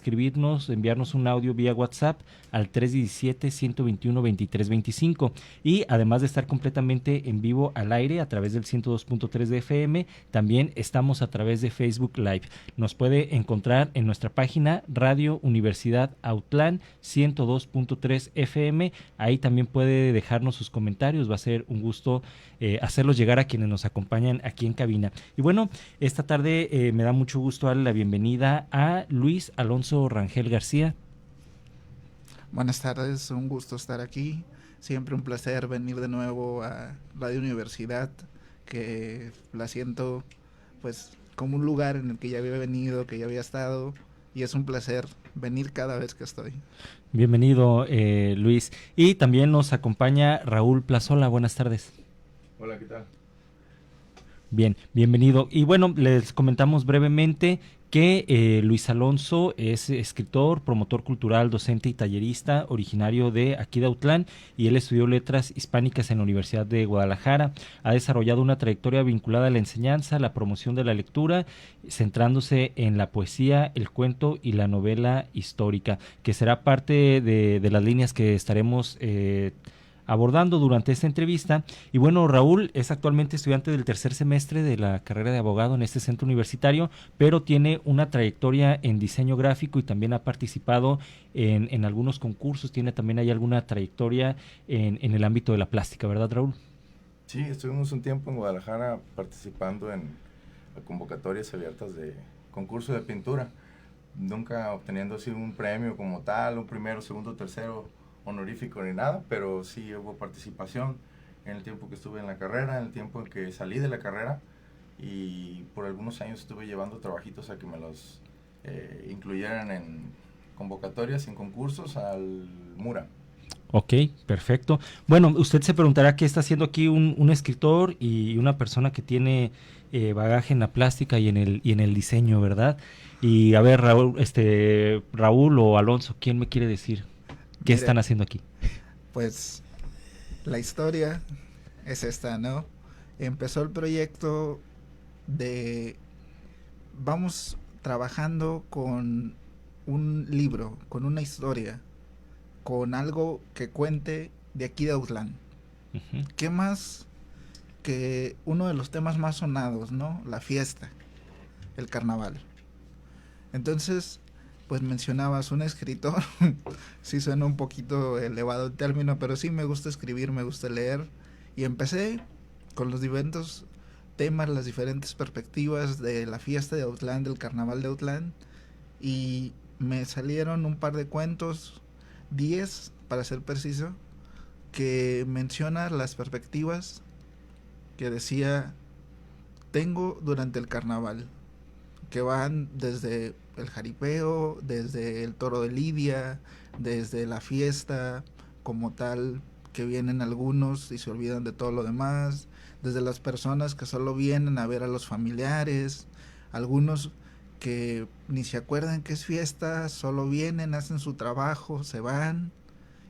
escribirnos, enviarnos un audio vía WhatsApp al 317-121-2325. Y además de estar completamente en vivo al aire a través del 102.3 de FM, también estamos a través de Facebook Live. Nos puede encontrar en nuestra página Radio Universidad Autlán 102.3 FM. Ahí también puede dejarnos sus comentarios. Va a ser un gusto hacerlos llegar a quienes nos acompañan aquí en cabina. Y bueno, esta tarde me da mucho gusto darle la bienvenida a Luis Alonso Rangel García. Buenas tardes, un gusto estar aquí. Siempre un placer venir de nuevo a Radio Universidad, que la siento pues como un lugar en el que ya había venido, que ya había estado, y es un placer venir cada vez que estoy. Bienvenido, Luis. Y también nos acompaña Raúl Plazola. Buenas tardes. Hola, ¿qué tal? Bien, bienvenido. Y bueno, les comentamos brevemente que Luis Alonso es escritor, promotor cultural, docente y tallerista, originario de aquí de Autlán, y él estudió letras hispánicas en la Universidad de Guadalajara. Ha desarrollado una trayectoria vinculada a la enseñanza, la promoción de la lectura, centrándose en la poesía, el cuento y la novela histórica, que será parte de las líneas que estaremos abordando durante esta entrevista. Y bueno, Raúl es actualmente estudiante del tercer semestre de la carrera de abogado en este centro universitario, pero tiene una trayectoria en diseño gráfico y también ha participado en algunos concursos. Tiene también ahí alguna trayectoria en el ámbito de la plástica, ¿verdad, Raúl? Sí, estuvimos un tiempo en Guadalajara participando en convocatorias abiertas de concurso de pintura, nunca obteniendo así un premio como tal, un primero, segundo, tercero honorífico ni nada, pero sí hubo participación en el tiempo que estuve en la carrera, en el tiempo en que salí de la carrera, y por algunos años estuve llevando trabajitos a que me los incluyeran en convocatorias, en concursos al MURA. Ok, perfecto. Bueno, usted se preguntará qué está haciendo aquí un escritor y una persona que tiene bagaje en la plástica y en el diseño, ¿verdad? Y a ver, Raúl o Alonso, ¿quién me quiere decir qué están haciendo aquí? Pues la historia es esta, ¿no? Empezó el proyecto de vamos trabajando con un libro, con una historia, con algo que cuente de aquí de Autlán. Uh-huh. ¿Qué más que uno de los temas más sonados, ¿no? La fiesta, el carnaval. Entonces, pues mencionabas un escritor, sí suena un poquito elevado el término, pero sí me gusta escribir, me gusta leer, y empecé con los diferentes temas, las diferentes perspectivas de la fiesta de Autlán, del carnaval de Autlán, y me salieron un par de cuentos, 10 para ser preciso, que menciona las perspectivas que decía tengo durante el carnaval, que van desde el jaripeo, desde el toro de Lidia, desde la fiesta como tal, que vienen algunos y se olvidan de todo lo demás, desde las personas que solo vienen a ver a los familiares, algunos que ni se acuerdan que es fiesta, solo vienen, hacen su trabajo, se van.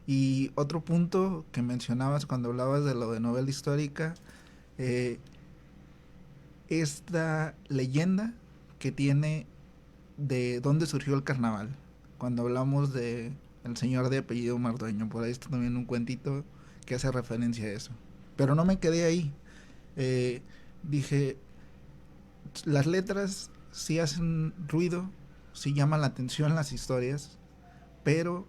Y otro punto que mencionabas cuando hablabas de lo de novela histórica, esta leyenda que tiene de dónde surgió el carnaval. Cuando hablamos de el señor de apellido Mardueño, por ahí está también un cuentito que hace referencia a eso. Pero no me quedé ahí. Dije, las letras sí hacen ruido, sí llaman la atención las historias, pero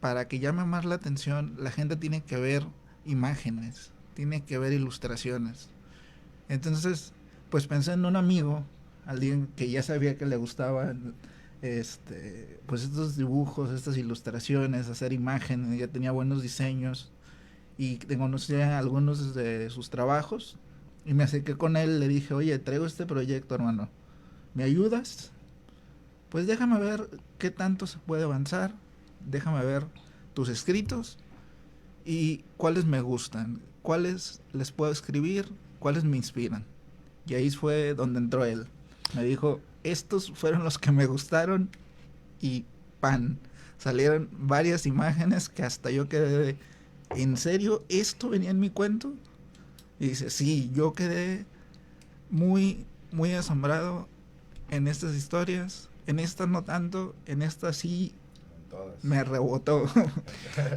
para que llame más la atención, la gente tiene que ver imágenes, tiene que ver ilustraciones. Entonces, pues pensé en un amigo, alguien que ya sabía que le gustaban pues estos dibujos, estas ilustraciones, hacer imágenes, ya tenía buenos diseños, y conocía algunos de sus trabajos, y me acerqué con él, le dije, oye, traigo este proyecto, hermano, ¿me ayudas? Pues déjame ver qué tanto se puede avanzar, déjame ver tus escritos y cuáles me gustan, cuáles les puedo escribir, cuáles me inspiran. Y ahí fue donde entró él. Me dijo, estos fueron los que me gustaron, y pan, salieron varias imágenes que hasta yo quedé, ¿en serio esto venía en mi cuento? Y dice, sí, yo quedé muy, muy asombrado en estas historias, En esta no tanto, en esta sí Todas. me rebotó.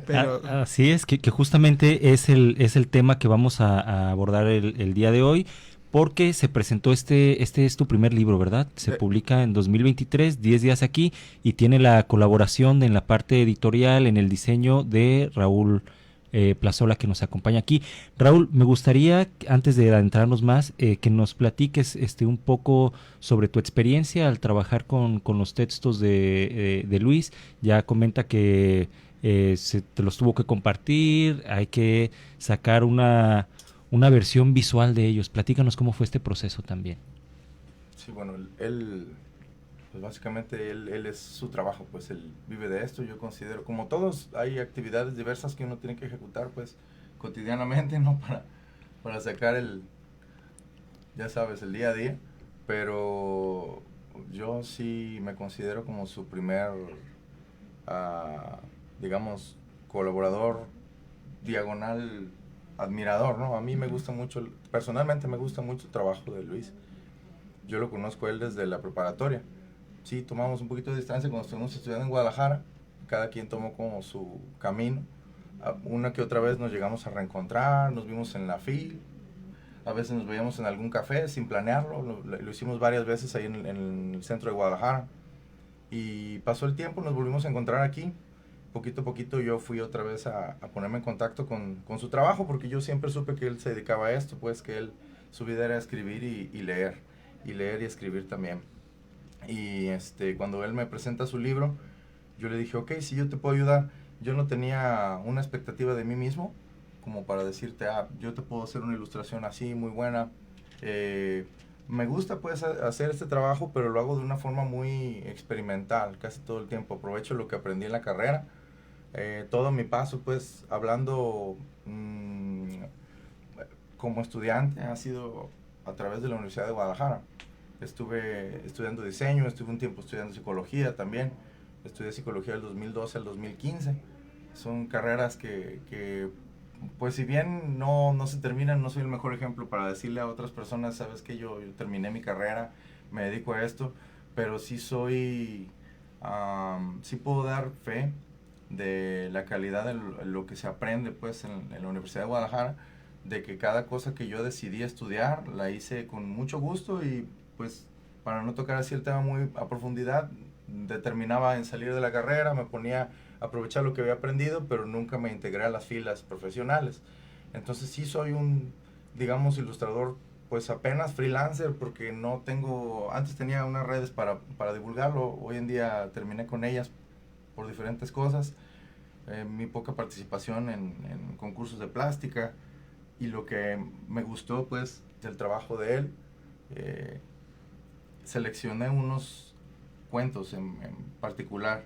Pero Así es, que justamente es el tema que vamos a abordar el día de hoy, porque se presentó este es tu primer libro, ¿verdad? Se publica en 2023, 10 días aquí, y tiene la colaboración en la parte editorial, en el diseño de Raúl Plazola, que nos acompaña aquí. Raúl, me gustaría, antes de adentrarnos más, que nos platiques un poco sobre tu experiencia al trabajar con los textos de Luis. Ya comenta que se te los tuvo que compartir, hay que sacar una versión visual de ellos. Platícanos cómo fue este proceso también. Sí, bueno, él pues básicamente él es su trabajo, pues él vive de esto. Yo considero, como todos, hay actividades diversas que uno tiene que ejecutar, pues, cotidianamente, ¿no? Para sacar ya sabes, el día a día. Pero yo sí me considero como su primer, ah, digamos, colaborador diagonal admirador, ¿no? A mí me gusta mucho, personalmente me gusta mucho el trabajo de Luis. Yo lo conozco a él desde la preparatoria. Sí, tomamos un poquito de distancia cuando estuvimos estudiando en Guadalajara. Cada quien tomó como su camino. Una que otra vez nos llegamos a reencontrar, nos vimos en la FIL. A veces nos veíamos en algún café sin planearlo. Lo hicimos varias veces ahí en el centro de Guadalajara. Y pasó el tiempo, nos volvimos a encontrar aquí. Poquito a poquito yo fui otra vez a ponerme en contacto con su trabajo, porque yo siempre supe que él se dedicaba a esto, pues que su vida era escribir y leer y escribir también. Y cuando él me presenta su libro, yo le dije, ok, si yo te puedo ayudar. Yo no tenía una expectativa de mí mismo como para decirte, yo te puedo hacer una ilustración así, muy buena. Me gusta pues hacer este trabajo, pero lo hago de una forma muy experimental, casi todo el tiempo. Aprovecho lo que aprendí en la carrera. Todo mi paso pues hablando como estudiante ha sido a través de la Universidad de Guadalajara. Estuve estudiando diseño, estuve un tiempo estudiando psicología también. Estudié psicología del 2012 al 2015. Son carreras que pues si bien no se terminan, no soy el mejor ejemplo para decirle a otras personas, sabes que yo terminé mi carrera, me dedico a esto, pero sí sí puedo dar fe de la calidad de lo que se aprende pues en la Universidad de Guadalajara, de que cada cosa que yo decidí estudiar la hice con mucho gusto y pues para no tocar así el tema muy a profundidad, determinaba en salir de la carrera, me ponía a aprovechar lo que había aprendido, pero nunca me integré a las filas profesionales. Entonces sí soy digamos, ilustrador pues apenas freelancer, porque no tengo, antes tenía unas redes para divulgarlo, hoy en día terminé con ellas por diferentes cosas, mi poca participación en concursos de plástica, y lo que me gustó pues del trabajo de él, seleccioné unos cuentos en particular.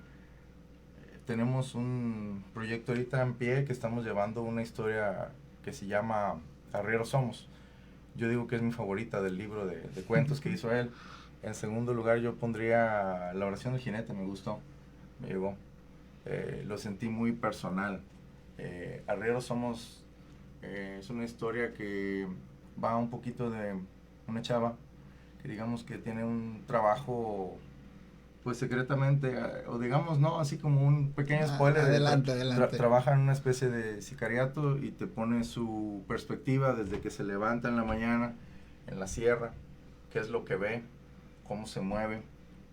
Tenemos un proyecto ahorita en pie que estamos llevando una historia que se llama Arrieros Somos. Yo digo que es mi favorita del libro de cuentos que hizo él. En segundo lugar yo pondría La oración del jinete, me gustó, me llegó. Lo sentí muy personal. Arrieros Somos es una historia que va un poquito de una chava que digamos que tiene un trabajo pues secretamente, o digamos, no, así como un pequeño spoiler. Adelante. Trabaja en una especie de sicariato y te pone su perspectiva desde que se levanta en la mañana en la sierra, qué es lo que ve, cómo se mueve,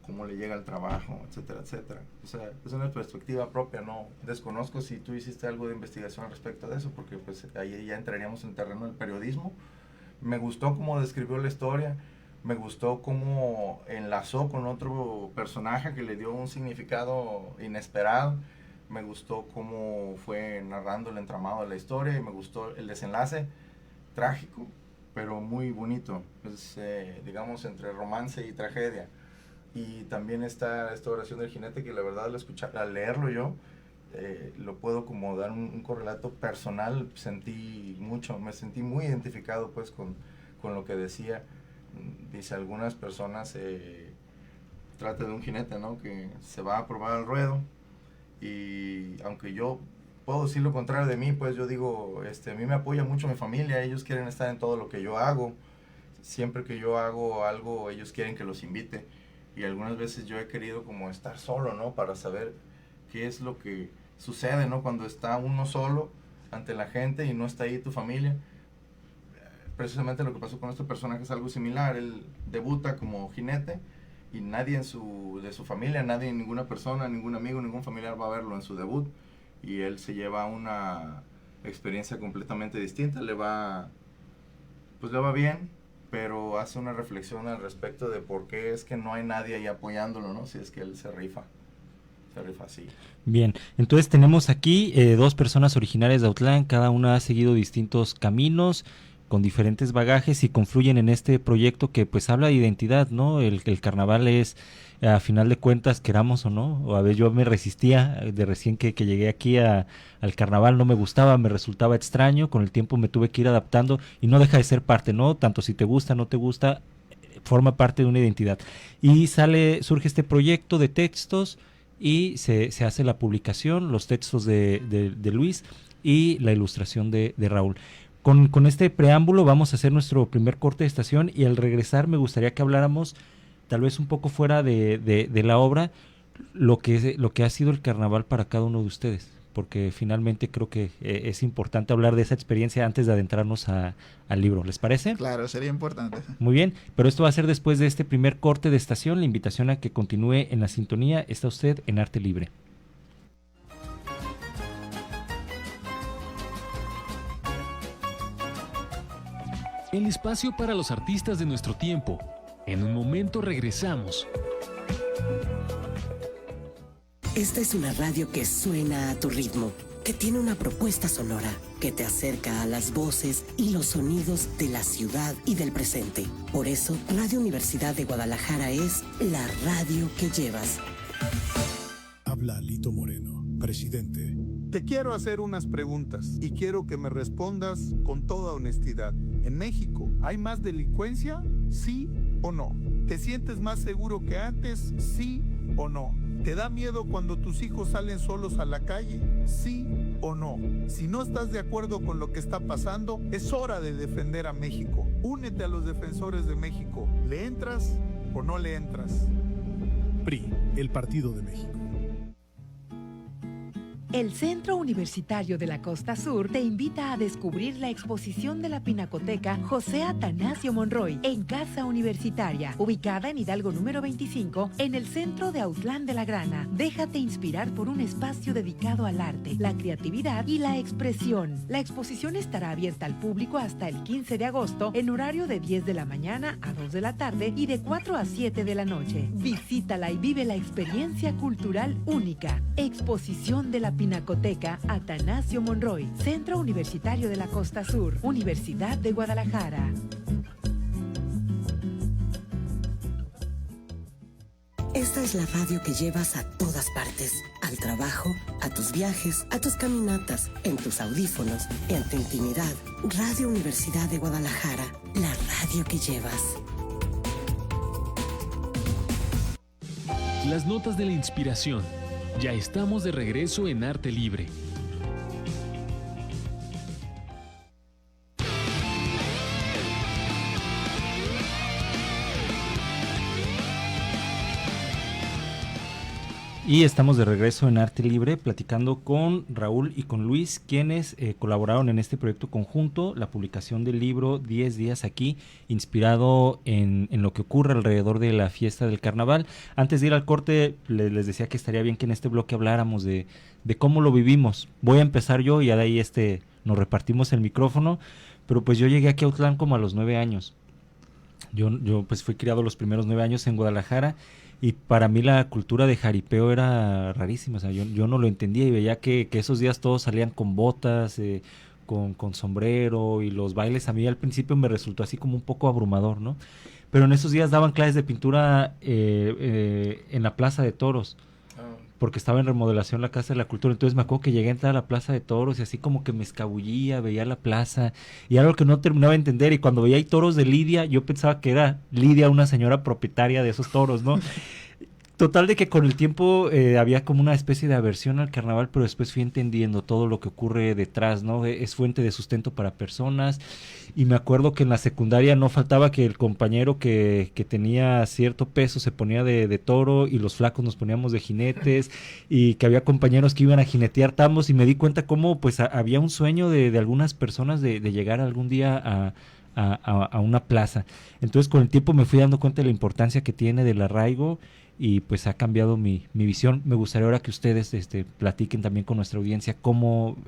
cómo le llega al trabajo, etcétera, etcétera. O sea, es una perspectiva propia, no desconozco si tú hiciste algo de investigación al respecto de eso, porque pues ahí ya entraríamos en el terreno del periodismo. Me gustó cómo describió la historia, me gustó cómo enlazó con otro personaje que le dio un significado inesperado, me gustó cómo fue narrando el entramado de la historia y me gustó el desenlace trágico, pero muy bonito, es digamos entre romance y tragedia. Y también está esta oración del jinete que la verdad al leerlo yo, lo puedo como dar un correlato personal, me sentí muy identificado pues con lo que decía. Dice, algunas personas trata de un jinete, ¿no? Que se va a probar al ruedo y aunque yo puedo decir lo contrario de mí, pues yo digo, a mí me apoya mucho mi familia, ellos quieren estar en todo lo que yo hago, siempre que yo hago algo ellos quieren que los invite, y algunas veces yo he querido como estar solo, ¿no? Para saber qué es lo que sucede, ¿no? Cuando está uno solo ante la gente y no está ahí tu familia. Precisamente lo que pasó con este personaje es algo similar. Él debuta como jinete y nadie de su familia, nadie, ninguna persona, ningún amigo, ningún familiar va a verlo en su debut, y él se lleva una experiencia completamente distinta. Le va bien, pero hace una reflexión al respecto de por qué es que no hay nadie ahí apoyándolo, ¿no? Si es que él se rifa así. Bien, entonces tenemos aquí dos personas originarias de Autlán, cada una ha seguido distintos caminos con diferentes bagajes y confluyen en este proyecto que pues habla de identidad, ¿no? El carnaval es, a final de cuentas, queramos o no, o a veces yo me resistía de recién que llegué aquí al carnaval, no me gustaba, me resultaba extraño, con el tiempo me tuve que ir adaptando y no deja de ser parte, ¿no? Tanto si te gusta, no te gusta, forma parte de una identidad. Y surge este proyecto de textos y se hace la publicación, los textos de Luis y la ilustración de Raúl. Con este preámbulo vamos a hacer nuestro primer corte de estación y al regresar me gustaría que habláramos, tal vez un poco fuera de la obra, lo que ha sido el carnaval para cada uno de ustedes, porque finalmente creo que es importante hablar de esa experiencia antes de adentrarnos al libro. ¿Les parece? Claro, sería importante. Muy bien, pero esto va a ser después de este primer corte de estación. La invitación a que continúe en la sintonía. Está usted en Arte Libre. El espacio para los artistas de nuestro tiempo. En un momento regresamos. Esta es una radio que suena a tu ritmo, que tiene una propuesta sonora, que te acerca a las voces y los sonidos de la ciudad y del presente. Por eso, Radio Universidad de Guadalajara es la radio que llevas. Habla Lito Moreno, presidente. Te quiero hacer unas preguntas y quiero que me respondas con toda honestidad. ¿En México hay más delincuencia? ¿Sí o no? ¿Te sientes más seguro que antes? ¿Sí o no? ¿Te da miedo cuando tus hijos salen solos a la calle? ¿Sí o no? Si no estás de acuerdo con lo que está pasando, es hora de defender a México. Únete a los defensores de México. ¿Le entras o no le entras? PRI, el Partido de México. El Centro Universitario de la Costa Sur te invita a descubrir la exposición de la Pinacoteca José Atanasio Monroy en Casa Universitaria, ubicada en Hidalgo número 25, en el centro de Autlán de la Grana. Déjate inspirar por un espacio dedicado al arte, la creatividad y la expresión. La exposición estará abierta al público hasta el 15 de agosto en horario de 10 de la mañana a 2 de la tarde y de 4 a 7 de la noche. Visítala y vive la experiencia cultural única. Exposición de la Pinacoteca Atanasio Monroy, Centro Universitario de la Costa Sur, Universidad de Guadalajara. Esta es la radio que llevas a todas partes, al trabajo, a tus viajes, a tus caminatas, en tus audífonos, en tu intimidad. Radio Universidad de Guadalajara, la radio que llevas. Las notas de la inspiración. Ya estamos de regreso en Arte Libre. Y estamos de regreso en Arte Libre platicando con Raúl y con Luis, quienes colaboraron en este proyecto conjunto, la publicación del libro 10 días aquí, inspirado en lo que ocurre alrededor de la fiesta del carnaval. Antes de ir al corte, les decía que estaría bien que en este bloque habláramos de cómo lo vivimos. Voy a empezar yo y ya de ahí nos repartimos el micrófono, pero pues yo llegué aquí a Autlán como a los 9 años. Yo pues fui criado los primeros 9 años en Guadalajara. Y para mí la cultura de jaripeo era rarísima, o sea, yo no lo entendía y veía que esos días todos salían con botas, con sombrero, y los bailes a mí al principio me resultó así como un poco abrumador, ¿no? Pero en esos días daban clases de pintura en la Plaza de Toros, porque estaba en remodelación la Casa de la Cultura. Entonces me acuerdo que llegué a entrar a la Plaza de Toros y así como que me escabullía, veía la plaza y algo que no terminaba de entender, y cuando veía ahí toros de Lidia, yo pensaba que era Lidia una señora propietaria de esos toros, ¿no? Total de que con el tiempo había como una especie de aversión al carnaval, pero después fui entendiendo todo lo que ocurre detrás, ¿no? Es fuente de sustento para personas, y me acuerdo que en la secundaria no faltaba que el compañero que tenía cierto peso se ponía de toro, y los flacos nos poníamos de jinetes, y que había compañeros que iban a jinetear tambos, y me di cuenta cómo pues había un sueño de algunas personas de llegar algún día a una plaza. Entonces con el tiempo me fui dando cuenta de la importancia que tiene del arraigo, y pues ha cambiado mi visión. Me gustaría ahora que ustedes platiquen también con nuestra audiencia cómo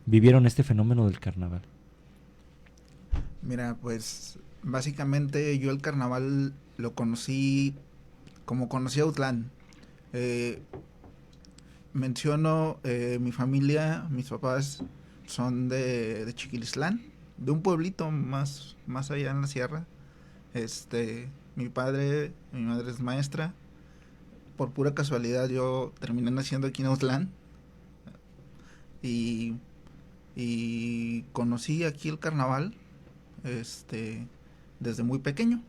vivieron este fenómeno del carnaval. Mira, pues básicamente yo el carnaval lo conocí como conocí a Autlán. Menciono mi familia, mis papás son de Chiquilistlán, de un pueblito más allá en la sierra. Mi madre es maestra. Por pura casualidad yo terminé naciendo aquí en Autlán. Y conocí aquí el carnaval desde muy pequeño.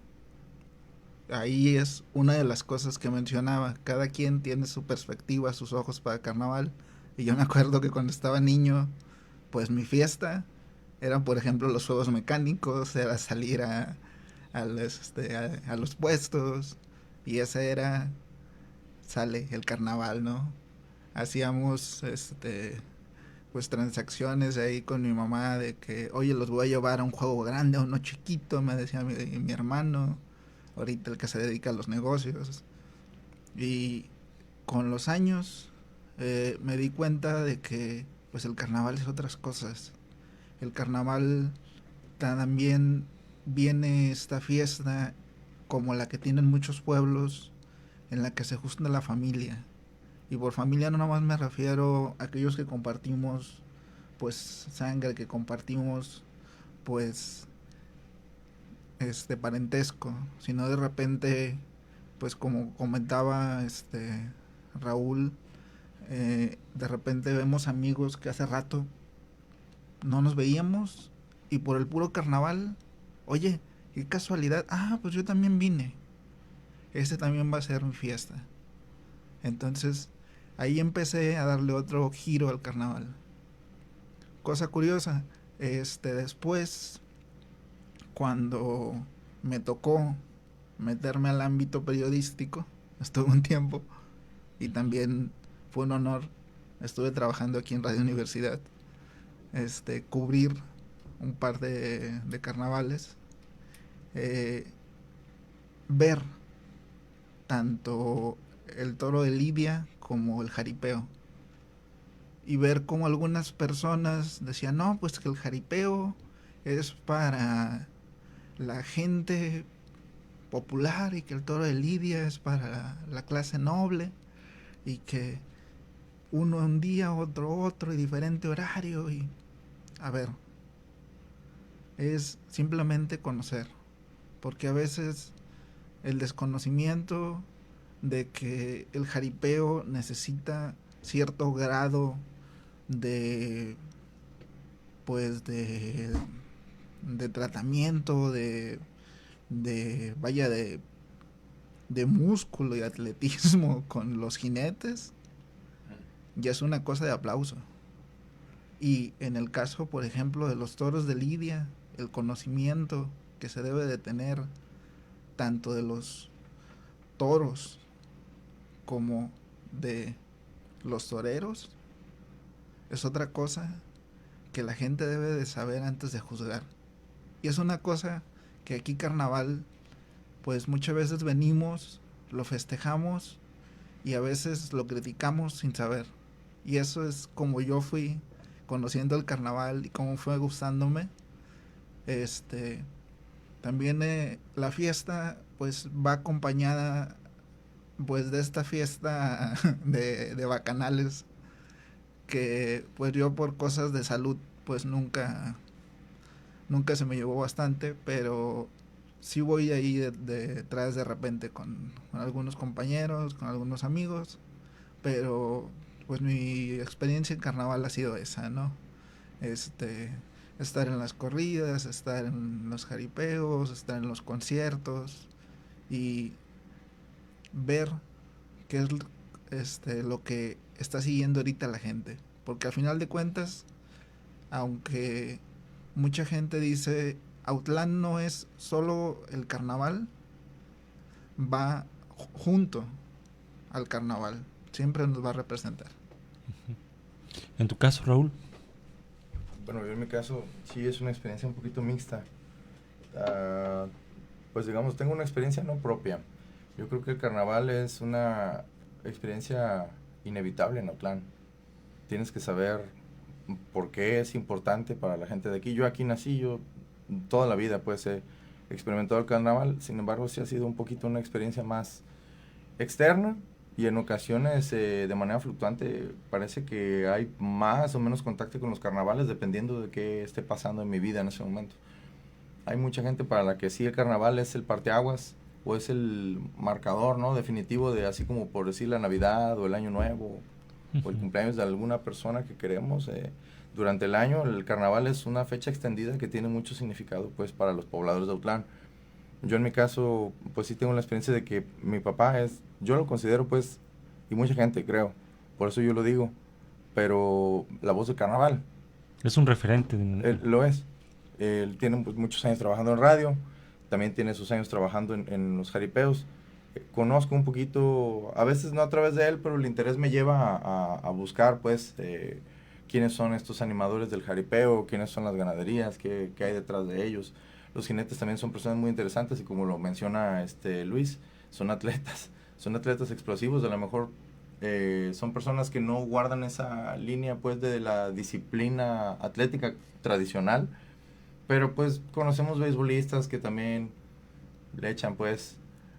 Ahí es una de las cosas que mencionaba. Cada quien tiene su perspectiva, sus ojos para el carnaval. Y yo me acuerdo que cuando estaba niño, pues mi fiesta eran, por ejemplo, los juegos mecánicos, era salir a los puestos, y sale el carnaval, ¿no? Hacíamos pues transacciones ahí con mi mamá de que, oye, los voy a llevar a un juego grande, a uno chiquito, me decía mi hermano, ahorita el que se dedica a los negocios. Y con los años me di cuenta de que pues el carnaval es otras cosas. El carnaval también viene esta fiesta como la que tienen muchos pueblos, en la que se junta la familia. Y por familia no nomás me refiero a aquellos que compartimos pues sangre, que compartimos pues parentesco, sino de repente, pues como comentaba Raúl, de repente vemos amigos que hace rato no nos veíamos, y por el puro carnaval, oye, qué casualidad, pues yo también vine, también va a ser mi fiesta. Entonces ahí empecé a darle otro giro al carnaval. Cosa curiosa, después, cuando me tocó meterme al ámbito periodístico, estuve un tiempo, y también fue un honor, estuve trabajando aquí en Radio Universidad, cubrir un par de carnavales, ver tanto el toro de Lidia como el jaripeo, y ver cómo algunas personas decían, no, pues que el jaripeo es para la gente popular, y que el toro de Lidia es para la clase noble, y que uno un día, otro, y diferente horario. Y a ver, es simplemente conocer, porque a veces el desconocimiento de que el jaripeo necesita cierto grado de tratamiento, de músculo y atletismo con los jinetes, ya es una cosa de aplauso. Y en el caso, por ejemplo, de los toros de Lidia, el conocimiento que se debe de tener tanto de los toros como de los toreros es otra cosa que la gente debe de saber antes de juzgar. Y es una cosa que aquí carnaval, pues muchas veces venimos, lo festejamos, y a veces lo criticamos sin saber. Y eso es como yo fui conociendo el carnaval y cómo fue gustándome. También la fiesta pues va acompañada pues de esta fiesta de bacanales, que pues yo por cosas de salud pues nunca se me llevó bastante, pero sí voy ahí detrás de repente con algunos compañeros, con algunos amigos, pero pues mi experiencia en carnaval ha sido esa, ¿no? Estar en las corridas, estar en los jaripeos, estar en los conciertos, y ver qué es lo que está siguiendo ahorita la gente. Porque al final de cuentas, aunque mucha gente dice Autlán no es solo el carnaval, va junto al carnaval, siempre nos va a representar. En tu caso, Raúl. Bueno, yo en mi caso sí es una experiencia un poquito mixta. Pues digamos, tengo una experiencia no propia. Yo creo que el carnaval es una experiencia inevitable en Autlán. Tienes que saber por qué es importante para la gente de aquí. Yo aquí nací, yo toda la vida pues he experimentado el carnaval, sin embargo sí ha sido un poquito una experiencia más externa y en ocasiones de manera fluctuante. Parece que hay más o menos contacto con los carnavales dependiendo de qué esté pasando en mi vida en ese momento. Hay mucha gente para la que sí el carnaval es el parteaguas o es el marcador, ¿no?, definitivo de, así como por decir, la Navidad o el Año Nuevo o el cumpleaños de alguna persona que queremos. Durante el año el carnaval es una fecha extendida que tiene mucho significado pues para los pobladores de Autlán. Yo en mi caso pues sí tengo la experiencia de que mi papá yo lo considero pues, y mucha gente creo, por eso yo lo digo, pero la voz del carnaval. Es un referente. Lo es. Él tiene pues muchos años trabajando en radio, también tiene sus años trabajando en los jaripeos. Conozco un poquito, a veces no a través de él, pero el interés me lleva a buscar pues quiénes son estos animadores del jaripeo, quiénes son las ganaderías, qué hay detrás de ellos. Los jinetes también son personas muy interesantes y como lo menciona Luis, son atletas explosivos. A lo mejor son personas que no guardan esa línea pues de la disciplina atlética tradicional, pero pues conocemos beisbolistas que también le echan pues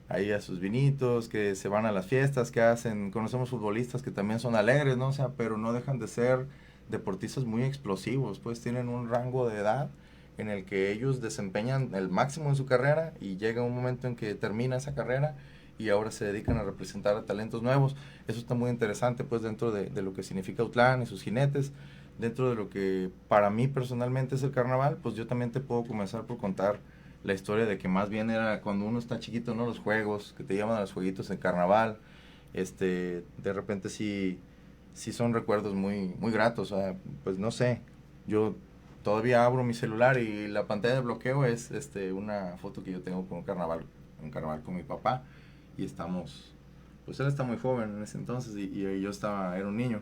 ahí a sus vinitos, que se van a las fiestas, que hacen. Conocemos futbolistas que también son alegres, ¿no? O sea, pero no dejan de ser deportistas muy explosivos, pues tienen un rango de edad en el que ellos desempeñan el máximo en su carrera y llega un momento en que termina esa carrera y ahora se dedican a representar a talentos nuevos. Eso está muy interesante pues dentro de lo que significa Autlán y sus jinetes, dentro de lo que para mí personalmente es el carnaval. Pues yo también te puedo comenzar por contar la historia de que más bien era cuando uno está chiquito, ¿no? Los juegos, que te llaman a los jueguitos en carnaval, de repente sí son recuerdos muy, muy gratos. O sea, pues no sé, yo todavía abro mi celular y la pantalla de bloqueo es una foto que yo tengo con un carnaval con mi papá, y estamos, pues él está muy joven en ese entonces y yo era un niño,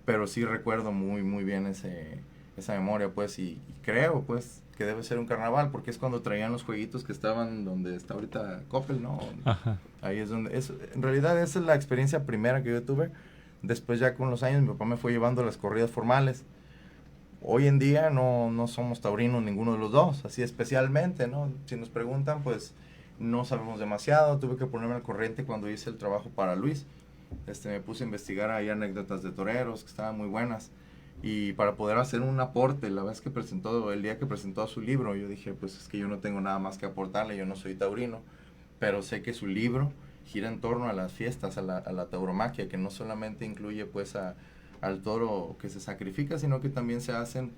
pero sí recuerdo muy, muy bien esa memoria, pues, y creo, pues, que debe ser un carnaval, porque es cuando traían los jueguitos que estaban donde está ahorita Coppel, ¿no? Ajá. Ahí es donde, en realidad esa es la experiencia primera que yo tuve. Después ya con los años mi papá me fue llevando a las corridas formales. Hoy en día no somos taurinos ninguno de los dos, así especialmente, ¿no? Si nos preguntan, pues, no sabemos demasiado. Tuve que ponerme al corriente cuando hice el trabajo para Luis. Me puse a investigar ahí anécdotas de toreros que estaban muy buenas, y para poder hacer un aporte, el día que presentó su libro, yo dije, pues es que yo no tengo nada más que aportarle, yo no soy taurino, pero sé que su libro gira en torno a las fiestas, a la tauromaquia, que no solamente incluye pues al toro que se sacrifica, sino que también se hacen,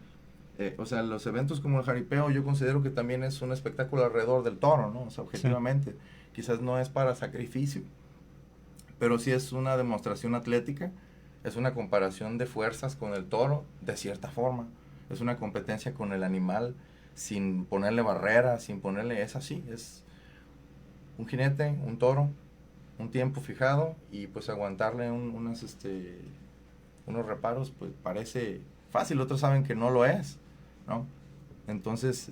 o sea, los eventos como el jaripeo, yo considero que también es un espectáculo alrededor del toro, ¿no? O sea, objetivamente, sí. Quizás no es para sacrificio, pero sí es una demostración atlética, es una comparación de fuerzas con el toro, de cierta forma, es una competencia con el animal, sin ponerle barreras, es así, es un jinete, un toro, un tiempo fijado, y pues aguantarle unos reparos, pues parece fácil, otros saben que no lo es, ¿no? Entonces,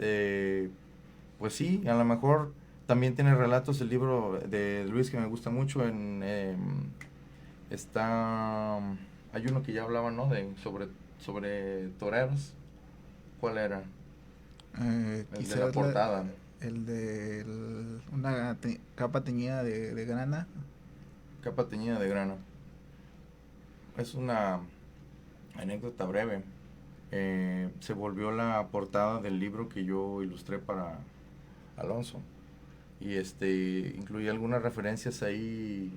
pues sí, a lo mejor también tiene relatos el libro de Luis que me gusta mucho. Hay uno que ya hablaba, ¿no? Sobre toreros. ¿Cuál era? El de la portada. El de una capa teñida de grana. Capa teñida de grana. Es una anécdota breve. Se volvió la portada del libro que yo ilustré para Alonso. Y incluye algunas referencias ahí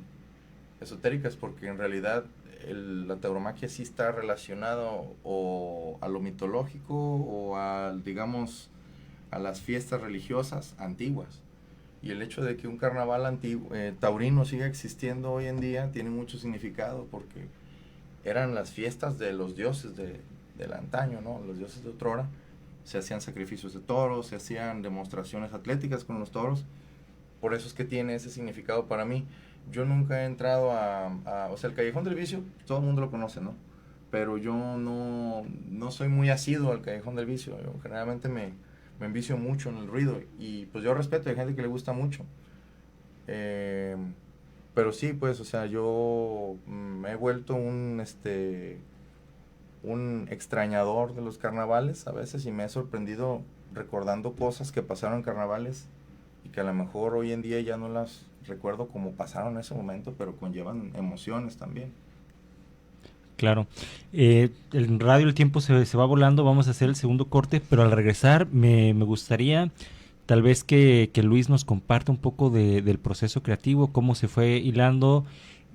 esotéricas, porque en realidad la tauromaquia sí está relacionado o a lo mitológico o digamos a las fiestas religiosas antiguas. Y el hecho de que un carnaval antiguo, taurino siga existiendo hoy en día tiene mucho significado, porque eran las fiestas de los dioses del antaño, ¿no? Los dioses de otrora. Se hacían sacrificios de toros, se hacían demostraciones atléticas con los toros. Por eso es que tiene ese significado para mí. Yo nunca he entrado o sea, el Callejón del Vicio, todo el mundo lo conoce, ¿no? Pero yo no soy muy asiduo al Callejón del Vicio. Yo generalmente me envicio mucho en el ruido, y pues yo respeto, hay gente que le gusta mucho. Pero sí, pues, o sea, yo me he vuelto un extrañador de los carnavales a veces, y me he sorprendido recordando cosas que pasaron en carnavales y que a lo mejor hoy en día ya no las recuerdo como pasaron en ese momento, pero conllevan emociones también. Claro. En radio el tiempo se va volando, vamos a hacer el segundo corte, pero al regresar me gustaría tal vez que Luis nos comparta un poco del proceso creativo, cómo se fue hilando,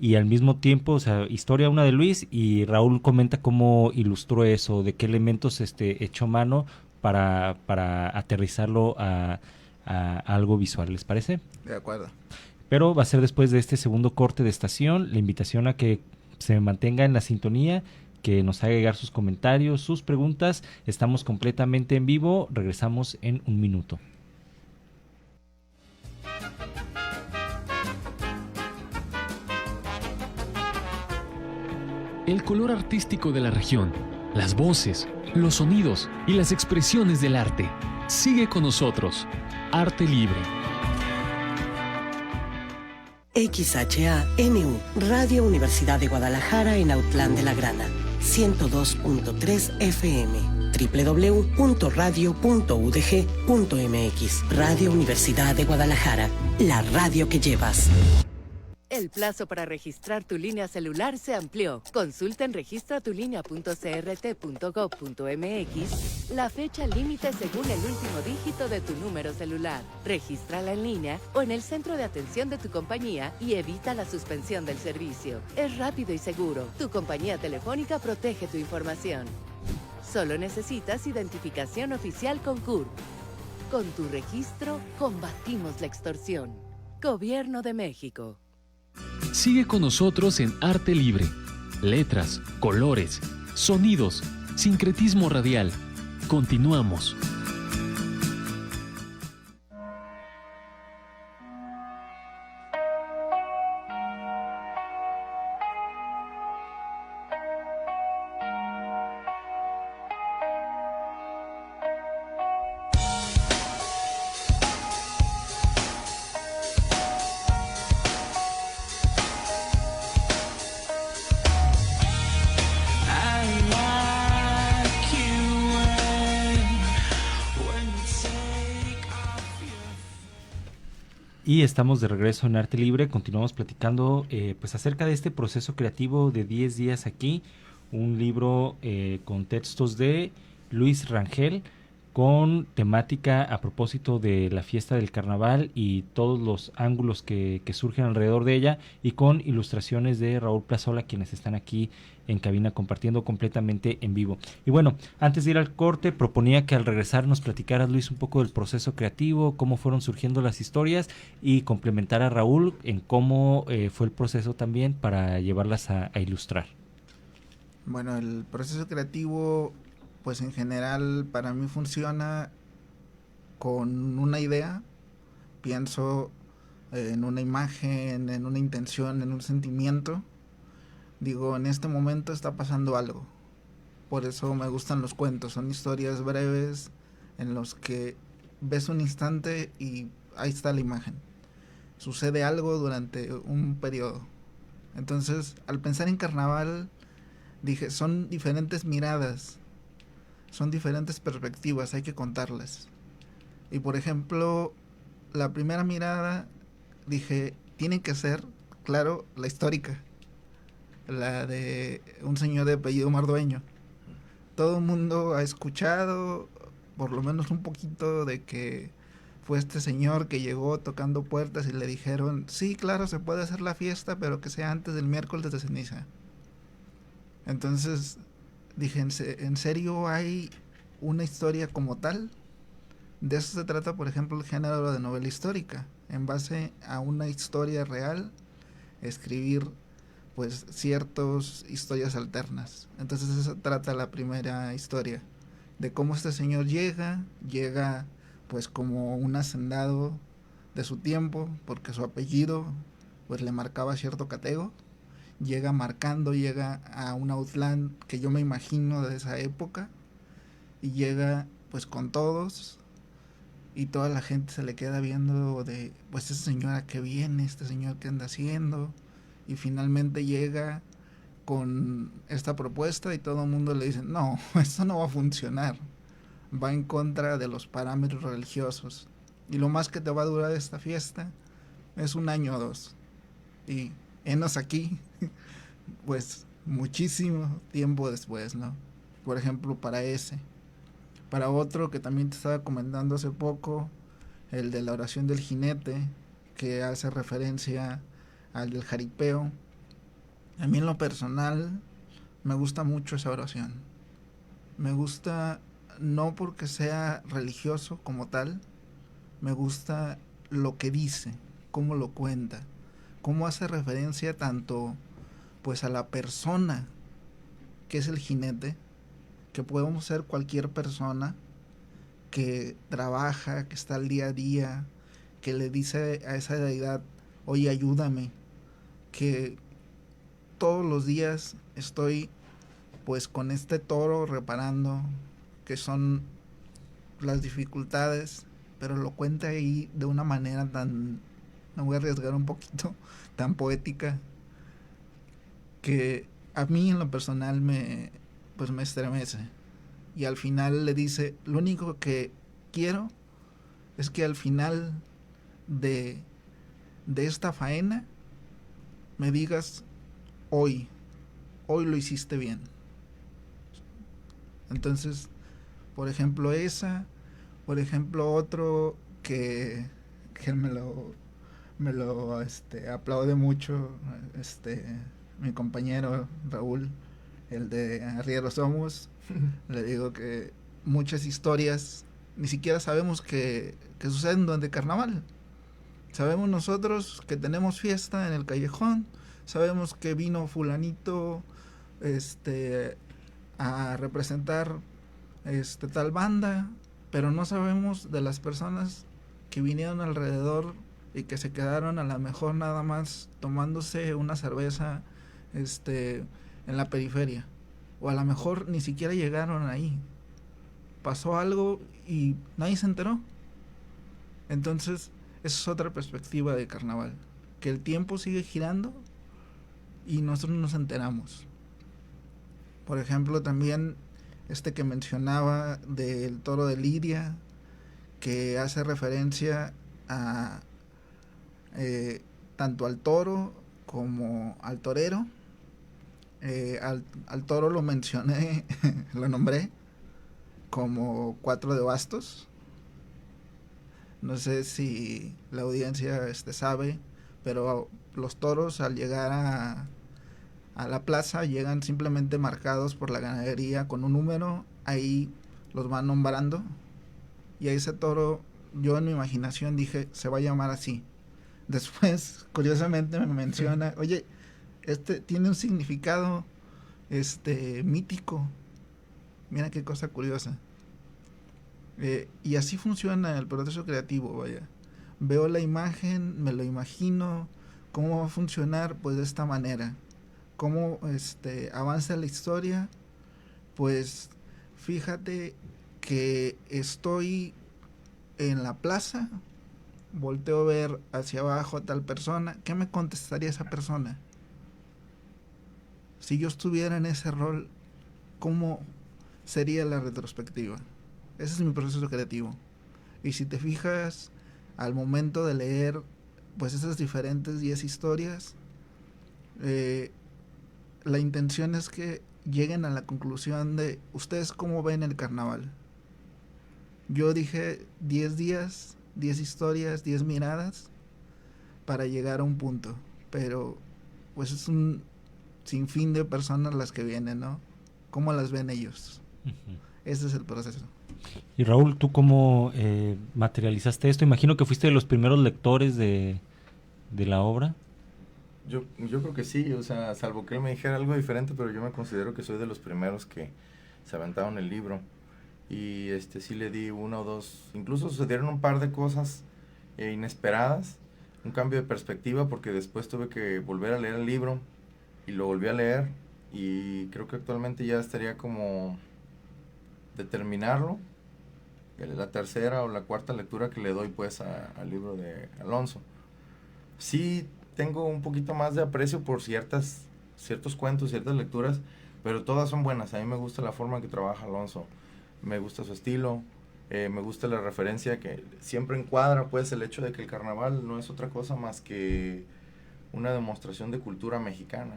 y al mismo tiempo, o sea, historia una de Luis, y Raúl comenta cómo ilustró eso, de qué elementos echó mano para aterrizarlo a algo visual, ¿les parece? De acuerdo. Pero va a ser después de este segundo corte de estación. La invitación a que se mantenga en la sintonía, que nos haga llegar sus comentarios, sus preguntas. Estamos completamente en vivo. Regresamos en un minuto. El color artístico de la región, las voces, los sonidos y las expresiones del arte. Sigue con nosotros. Arte Libre. XHANU, Radio Universidad de Guadalajara en Autlán de la Grana, 102.3 FM, www.radio.udg.mx. Radio Universidad de Guadalajara, la radio que llevas. El plazo para registrar tu línea celular se amplió. Consulta en registratulinea.crt.gov.mx la fecha límite según el último dígito de tu número celular. Regístrala en línea o en el centro de atención de tu compañía y evita la suspensión del servicio. Es rápido y seguro. Tu compañía telefónica protege tu información. Solo necesitas identificación oficial con CURP. Con tu registro, combatimos la extorsión. Gobierno de México. Sigue con nosotros en Arte Libre. Letras, colores, sonidos, sincretismo radial. Continuamos. Y estamos de regreso en Arte Libre. Continuamos platicando pues acerca de este proceso creativo de 10 días aquí. Un libro con textos de Luis Rangel, con temática a propósito de la fiesta del carnaval y todos los ángulos que surgen alrededor de ella, y con ilustraciones de Raúl Plazola, quienes están aquí en cabina compartiendo completamente en vivo. Y bueno, antes de ir al corte, proponía que al regresar nos platicaras, Luis, un poco del proceso creativo, cómo fueron surgiendo las historias, y complementar a Raúl en cómo fue el proceso también para llevarlas a ilustrar. Bueno, el proceso creativo, pues en general para mí funciona con una idea. Pienso en una imagen, en una intención, en un sentimiento. Digo, en este momento está pasando algo. Por eso me gustan los cuentos. Son historias breves en los que ves un instante y ahí está la imagen. Sucede algo durante un periodo. Entonces, al pensar en carnaval, dije, son diferentes miradas, son diferentes perspectivas, hay que contarlas. Y por ejemplo, la primera mirada, dije, tiene que ser, claro, la histórica, la de un señor de apellido Mardueño. Todo el mundo ha escuchado, por lo menos un poquito, de que fue este señor que llegó tocando puertas y le dijeron, sí, claro, se puede hacer la fiesta, pero que sea antes del miércoles de ceniza. Entonces dije, ¿en serio hay una historia como tal? De eso se trata, por ejemplo, el género de novela histórica. en base a una historia real, escribir pues ciertas historias alternas. Entonces eso trata la primera historia, de cómo este señor llega pues como un hacendado de su tiempo, porque su apellido pues le marcaba cierto catego, llega a un Outland que yo me imagino de esa época, y llega pues con todos, y toda la gente se le queda viendo de, pues esa señora que viene, este señor que anda haciendo, y finalmente llega con esta propuesta y todo el mundo le dice, no, esto no va a funcionar, va en contra de los parámetros religiosos, y lo más que te va a durar esta fiesta es 1 año o 2, y enos aquí pues muchísimo tiempo después, ¿no? Por ejemplo, para otro que también te estaba comentando hace poco, el de la oración del jinete, que hace referencia al del jaripeo. A mí en lo personal me gusta mucho esa oración. Me gusta no porque sea religioso como tal, me gusta lo que dice, cómo lo cuenta, cómo hace referencia tanto pues a la persona que es el jinete, que podemos ser cualquier persona que trabaja, que está al día a día, que le dice a esa deidad, oye, ayúdame, que todos los días estoy pues con este toro reparando, que son las dificultades, pero lo cuenta ahí de una manera tan, me voy a arriesgar un poquito, tan poética, que a mí en lo personal me estremece. Y al final le dice, lo único que quiero es que al final de esta faena me digas, hoy lo hiciste bien. Entonces, por ejemplo otro que me lo aplaude mucho mi compañero Raúl, el de Arrieros Somos. Le digo que muchas historias ni siquiera sabemos que suceden durante carnaval. Sabemos nosotros que tenemos fiesta en el callejón, sabemos que vino fulanito a representar tal banda, pero no sabemos de las personas que vinieron alrededor y que se quedaron a lo mejor nada más tomándose una cerveza en la periferia, o a lo mejor ni siquiera llegaron ahí, pasó algo y nadie se enteró. Entonces esa es otra perspectiva de carnaval, que el tiempo sigue girando y nosotros nos enteramos. Por ejemplo, también que mencionaba del toro de Lidia, que hace referencia a tanto al toro como al torero. Al toro lo mencioné, lo nombré como 4 de bastos. No sé si la audiencia sabe, pero los toros al llegar a la plaza llegan simplemente marcados por la ganadería con un número, ahí los van nombrando, y a ese toro yo en mi imaginación dije, se va a llamar así. Después, curiosamente me menciona, oye, tiene un significado mítico. Mira qué cosa curiosa. Y así funciona el proceso creativo, vaya. Veo la imagen, me lo imagino, cómo va a funcionar, pues de esta manera. Cómo avanza la historia, pues fíjate que estoy en la plaza, volteo a ver hacia abajo a tal persona, ¿qué me contestaría esa persona? Si yo estuviera en ese rol, ¿cómo sería la retrospectiva? Ese es mi proceso creativo. Y si te fijas, al momento de leer pues esas diferentes 10 historias, la intención es que lleguen a la conclusión de ¿ustedes cómo ven el carnaval? Yo dije 10 días, 10 historias, 10 miradas para llegar a un punto, pero pues es un sinfín de personas las que vienen, ¿no? ¿Cómo las ven ellos? Uh-huh. Ese es el proceso. Y Raúl, ¿tú cómo materializaste esto? Imagino que fuiste de los primeros lectores de la obra. Yo creo que sí, o sea, salvo que él me dijera algo diferente, pero yo me considero que soy de los primeros que se aventaron el libro. Y sí le di una o dos, incluso sucedieron un par de cosas inesperadas, un cambio de perspectiva, porque después tuve que volver a leer el libro y lo volví a leer, y creo que actualmente ya estaría como de terminarlo, la tercera o la cuarta lectura que le doy pues al libro de Alonso. Sí tengo un poquito más de aprecio por ciertos cuentos, ciertas lecturas, pero todas son buenas. A mí me gusta la forma en que trabaja Alonso, me gusta su estilo, me gusta la referencia que siempre encuadra pues el hecho de que el carnaval no es otra cosa más que una demostración de cultura mexicana.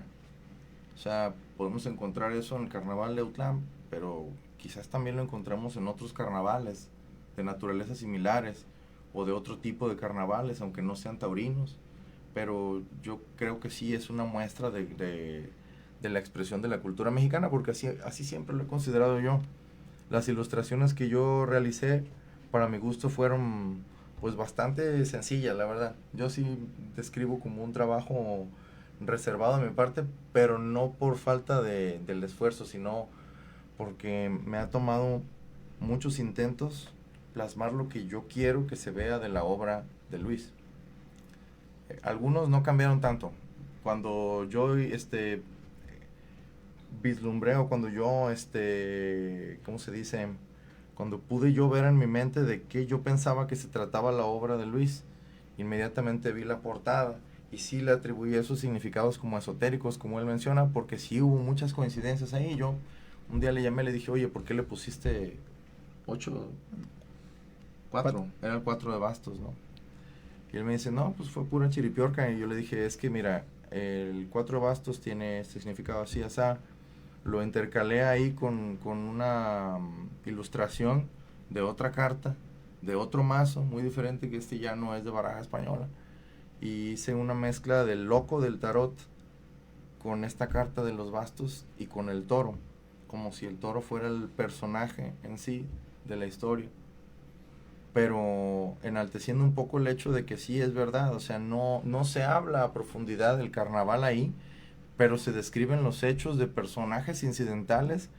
O sea, podemos encontrar eso en el carnaval de Autlán, pero quizás también lo encontramos en otros carnavales de naturaleza similares o de otro tipo de carnavales, aunque no sean taurinos. Pero yo creo que sí es una muestra de la expresión de la cultura mexicana, porque así siempre lo he considerado yo. Las ilustraciones que yo realicé, para mi gusto, fueron pues bastante sencillas, la verdad. Yo sí describo como un trabajo reservado de mi parte, pero no por falta del esfuerzo, sino porque me ha tomado muchos intentos plasmar lo que yo quiero que se vea de la obra de Luis. Algunos no cambiaron tanto. Cuando yo vislumbré, o cuando yo ¿cómo se dice? Cuando pude yo ver en mi mente de qué yo pensaba que se trataba la obra de Luis, inmediatamente vi la portada y sí le atribuí esos significados como esotéricos, como él menciona, porque sí hubo muchas coincidencias ahí. Yo un día le llamé y le dije, oye, ¿por qué le pusiste 4? Era el 4 de bastos, ¿no? Y él me dice, no, pues fue pura chiripiorca. Y yo le dije, es que mira, el 4 bastos tiene este significado así, así. Lo intercalé ahí con una ilustración de otra carta, de otro mazo, muy diferente, que ya no es de baraja española. Y hice una mezcla del loco del tarot con esta carta de los bastos y con el toro, como si el toro fuera el personaje en sí de la historia, pero enalteciendo un poco el hecho de que sí es verdad, o sea, no se habla a profundidad del carnaval ahí, pero se describen los hechos de personajes incidentales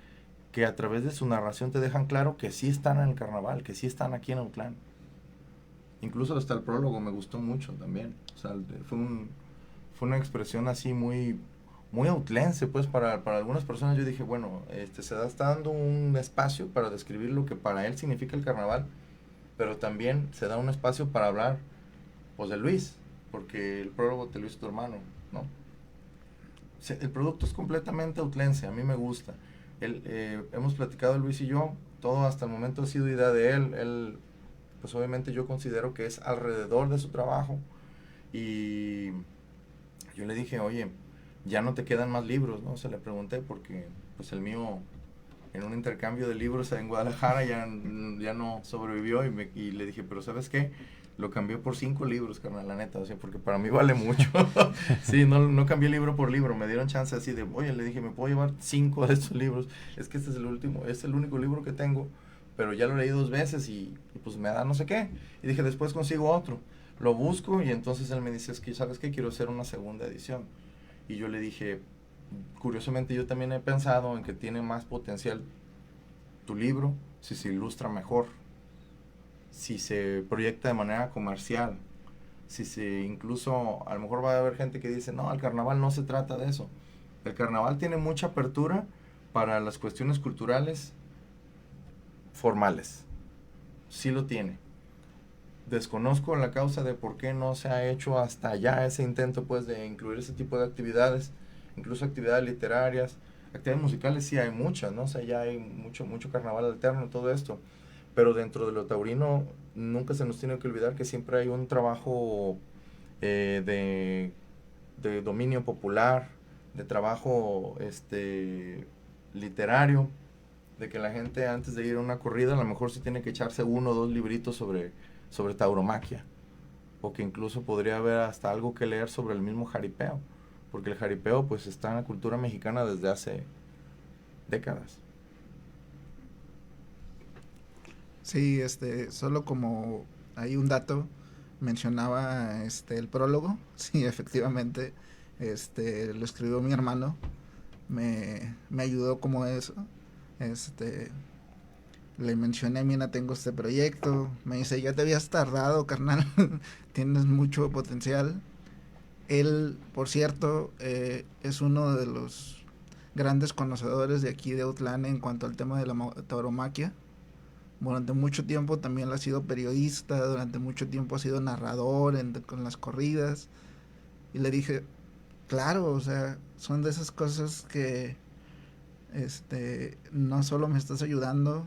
que a través de su narración te dejan claro que sí están en el carnaval, que sí están aquí en Autlán. Incluso hasta el prólogo me gustó mucho también, o sea, fue una expresión así muy autlense, pues para algunas personas. Yo dije, bueno, está dando un espacio para describir lo que para él significa el carnaval, pero también se da un espacio para hablar pues de Luis, porque el prólogo te lo hizo tu hermano, ¿no? El producto es completamente autlense, a mí me gusta. Hemos platicado Luis y yo, todo hasta el momento ha sido idea de él, pues obviamente yo considero que es alrededor de su trabajo, y yo le dije, oye, ya no te quedan más libros, ¿no? Se le pregunté, porque pues el mío, en un intercambio de libros en Guadalajara, ya no sobrevivió, y le dije, pero ¿sabes qué? Lo cambié por 5 libros, carnal, la neta, o sea, porque para mí vale mucho. Sí, no cambié libro por libro, me dieron chance así de, oye, le dije, ¿me puedo llevar 5 de estos libros? Es que este es el último, es el único libro que tengo, pero ya lo leí 2 veces y pues me da no sé qué. Y dije, después consigo otro. Lo busco y entonces él me dice, es que, ¿sabes qué? Quiero hacer una segunda edición. Y yo le dije, curiosamente yo también he pensado en que tiene más potencial tu libro si se ilustra mejor, si se proyecta de manera comercial, si se incluso, a lo mejor va a haber gente que dice, no, el carnaval no se trata de eso. El carnaval tiene mucha apertura para las cuestiones culturales formales, sí lo tiene. Desconozco la causa de por qué no se ha hecho hasta allá ese intento pues de incluir ese tipo de actividades, incluso actividades literarias, actividades musicales sí hay muchas, ¿no? O sea, ya hay mucho carnaval alterno y todo esto, pero dentro de lo taurino nunca se nos tiene que olvidar que siempre hay un trabajo de dominio popular, de trabajo literario, de que la gente antes de ir a una corrida a lo mejor sí tiene que echarse 1 o 2 libritos sobre tauromaquia, o que incluso podría haber hasta algo que leer sobre el mismo jaripeo, porque el jaripeo pues está en la cultura mexicana desde hace décadas. Sí, solo como hay un dato, mencionaba el prólogo, sí, efectivamente, lo escribió mi hermano, me ayudó como eso, le mencioné, mira, tengo este proyecto, me dice, ya te habías tardado, carnal, tienes mucho potencial. Él, por cierto, es uno de los grandes conocedores de aquí de Autlán en cuanto al tema de la tauromaquia. Durante mucho tiempo también ha sido periodista, durante mucho tiempo ha sido narrador con las corridas. Y le dije, claro, o sea, son de esas cosas que no solo me estás ayudando,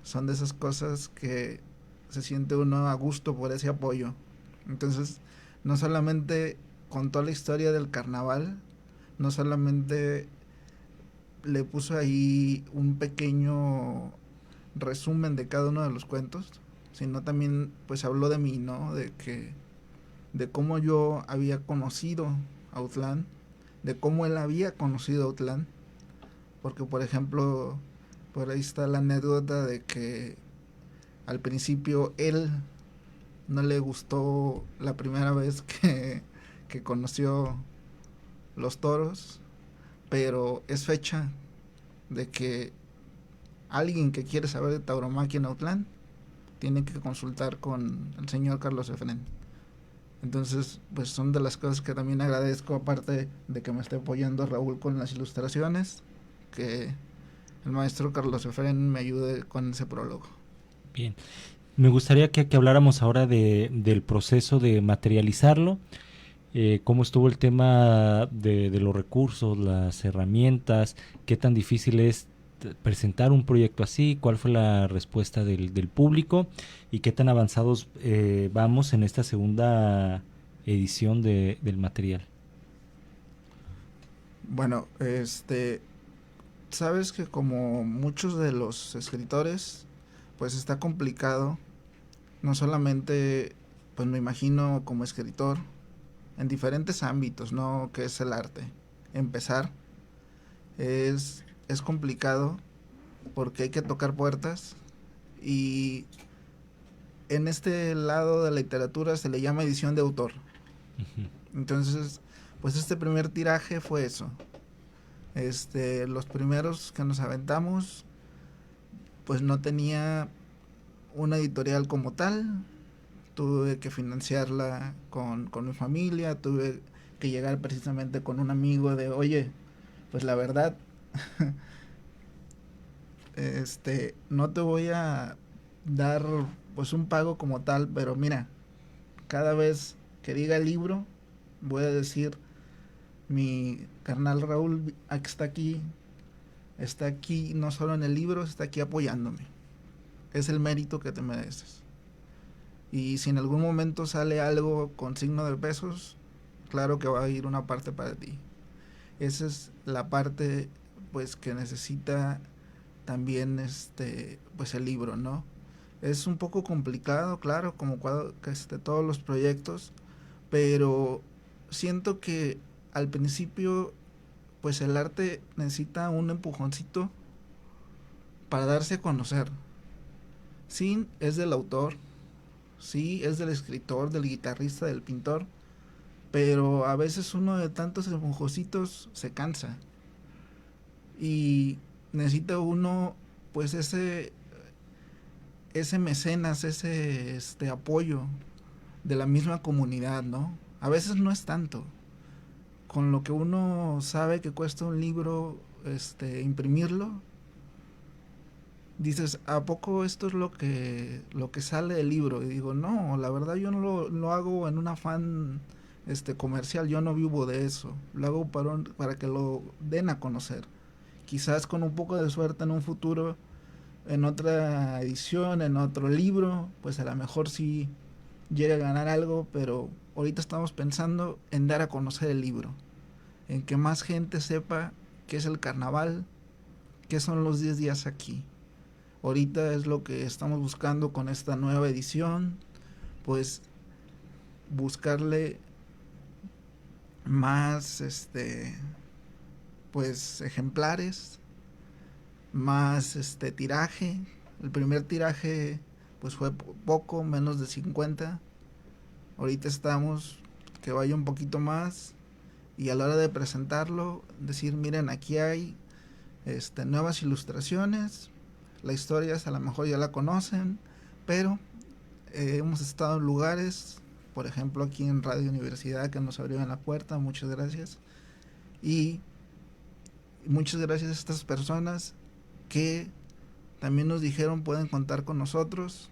son de esas cosas que se siente uno a gusto por ese apoyo. Entonces, no solamente contó la historia del carnaval, no solamente le puso ahí un pequeño resumen de cada uno de los cuentos, sino también pues habló de mí, ¿no? De cómo yo había conocido Autlán, de cómo él había conocido Autlán, porque por ejemplo, por ahí está la anécdota de que al principio él no le gustó la primera vez que conoció los toros, pero es fecha de que alguien que quiere saber de tauromaquia en Autlán tiene que consultar con el señor Carlos Efrén. Entonces, pues son de las cosas que también agradezco, aparte de que me esté apoyando Raúl con las ilustraciones, que el maestro Carlos Efrén me ayude con ese prólogo. Bien, me gustaría que habláramos ahora del proceso de materializarlo, cómo estuvo el tema de los recursos, las herramientas, qué tan difícil es presentar un proyecto así, cuál fue la respuesta del público y qué tan avanzados vamos en esta segunda edición del material. Bueno, sabes que como muchos de los escritores, pues está complicado, no solamente, pues me imagino como escritor, en diferentes ámbitos, ¿no? Que es el arte. Empezar es complicado porque hay que tocar puertas, y en este lado de la literatura se le llama edición de autor. Uh-huh. Entonces, pues este primer tiraje fue eso. Los primeros que nos aventamos, pues no tenía una editorial como tal, tuve que financiarla con mi familia, tuve que llegar precisamente con un amigo de, oye, pues la verdad, no te voy a dar pues un pago como tal, pero mira, cada vez que diga el libro, voy a decir, mi carnal Raúl está aquí no solo en el libro, está aquí apoyándome. Es el mérito que te mereces. Y si en algún momento sale algo con signo de pesos, claro que va a ir una parte para ti. Esa es la parte pues que necesita también pues el libro, ¿no? Es un poco complicado, claro, como todos los proyectos, pero siento que al principio pues el arte necesita un empujoncito para darse a conocer. Sí, es del autor, sí, es del escritor, del guitarrista, del pintor, pero a veces uno de tantos empujoncitos se cansa y necesita uno pues ese mecenas, ese apoyo de la misma comunidad, ¿no? A veces no es tanto. Con lo que uno sabe que cuesta un libro imprimirlo, dices, ¿a poco esto es lo que sale del libro? Y digo, no, la verdad yo no lo hago en un afán comercial, yo no vivo de eso, lo hago para que lo den a conocer. Quizás con un poco de suerte en un futuro, en otra edición, en otro libro, pues a lo mejor sí llegue a ganar algo, pero ahorita estamos pensando en dar a conocer el libro, en que más gente sepa qué es el carnaval, qué son los 10 días aquí. Ahorita es lo que estamos buscando con esta nueva edición, pues buscarle más pues ejemplares, más tiraje, El primer tiraje pues fue poco, menos de 50. Ahorita estamos que vaya un poquito más, y a la hora de presentarlo, decir, miren, aquí hay nuevas ilustraciones, la historia a lo mejor ya la conocen, pero hemos estado en lugares, por ejemplo aquí en Radio Universidad, que nos abrieron la puerta, muchas gracias, y muchas gracias a estas personas que también nos dijeron pueden contar con nosotros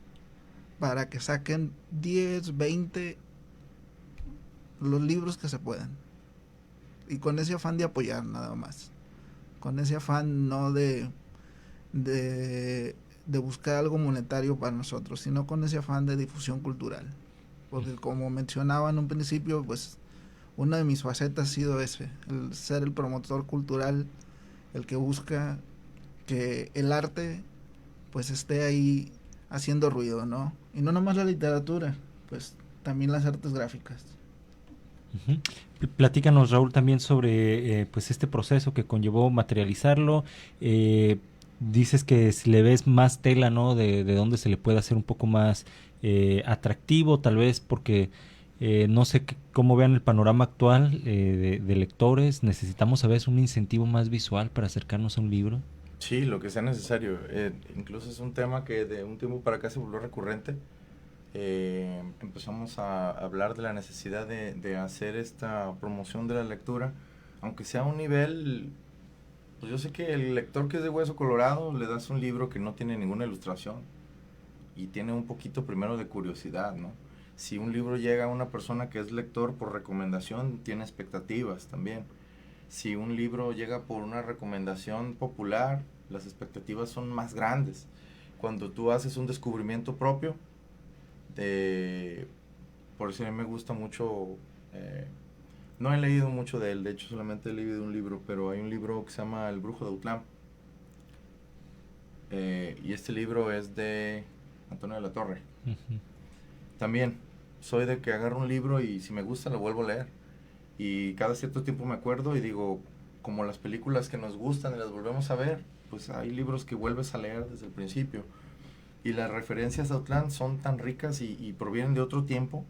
para que saquen 10, 20, los libros que se puedan, y con ese afán de apoyar nada más, con ese afán no de buscar algo monetario para nosotros, sino con ese afán de difusión cultural, porque como mencionaba en un principio, pues una de mis facetas ha sido ese, el ser el promotor cultural, el que busca que el arte pues esté ahí haciendo ruido, ¿no? Y no nomás la literatura, pues también las artes gráficas. Uh-huh. Platícanos, Raúl, también sobre pues este proceso que conllevó materializarlo. Dices que si le ves más tela, ¿no? De dónde se le puede hacer un poco más atractivo, tal vez porque no sé cómo vean el panorama actual de lectores. ¿Necesitamos a veces un incentivo más visual para acercarnos a un libro? Sí, lo que sea necesario. Incluso es un tema que de un tiempo para acá se volvió recurrente. Empezamos a hablar de la necesidad de hacer esta promoción de la lectura, aunque sea a un nivel, pues yo sé que el lector que es de hueso colorado le das un libro que no tiene ninguna ilustración y tiene un poquito primero de curiosidad, ¿no? Si un libro llega a una persona que es lector por recomendación, tiene expectativas también. Si un libro llega por una recomendación popular, las expectativas son más grandes. Cuando tú haces un descubrimiento propio, por eso a mí me gusta mucho, no he leído mucho de él, de hecho solamente he leído un libro, pero hay un libro que se llama El Brujo de Autlán, y este libro es de Antonio de la Torre. Uh-huh. También soy de que agarro un libro y si me gusta lo vuelvo a leer, y cada cierto tiempo me acuerdo y digo, como las películas que nos gustan y las volvemos a ver, pues hay libros que vuelves a leer desde el principio. Y las referencias a Autlán son tan ricas y provienen de otro tiempo,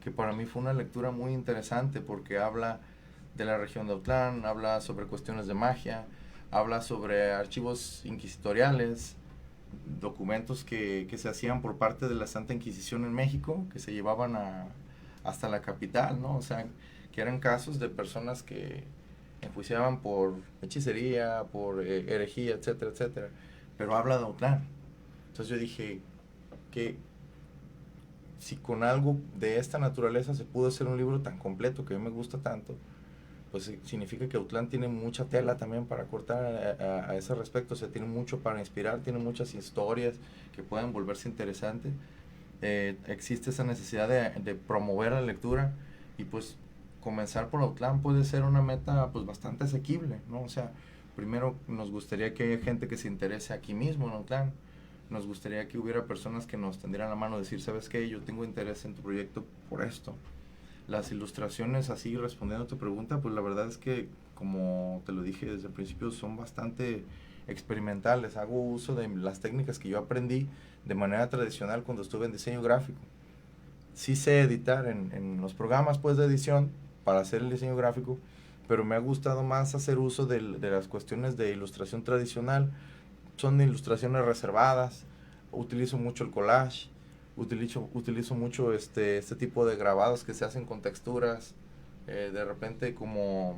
que para mí fue una lectura muy interesante, porque habla de la región de Autlán, habla sobre cuestiones de magia, habla sobre archivos inquisitoriales, documentos que se hacían por parte de la Santa Inquisición en México, que se llevaban hasta la capital, ¿no? O sea, que eran casos de personas que enjuiciaban por hechicería, por herejía, etcétera, etcétera. Pero habla de Autlán. Entonces yo dije que si con algo de esta naturaleza se pudo hacer un libro tan completo que a mí me gusta tanto, pues significa que Autlán tiene mucha tela también para cortar a ese respecto. O sea, tiene mucho para inspirar, tiene muchas historias que pueden volverse interesantes. Existe esa necesidad de promover la lectura, y pues comenzar por Autlán puede ser una meta pues bastante asequible, ¿no? O sea, primero nos gustaría que haya gente que se interese aquí mismo en Autlán. Nos gustaría que hubiera personas que nos tendieran la mano y decir, ¿sabes qué? Yo tengo interés en tu proyecto por esto. Las ilustraciones, así respondiendo a tu pregunta, pues la verdad es que, como te lo dije desde el principio, son bastante experimentales. Hago uso de las técnicas que yo aprendí de manera tradicional cuando estuve en diseño gráfico. Sí sé editar en los programas pues de edición para hacer el diseño gráfico, pero me ha gustado más hacer uso de las cuestiones de ilustración tradicional. Son ilustraciones reservadas, utilizo mucho el collage, utilizo mucho este tipo de grabados que se hacen con texturas, de repente como,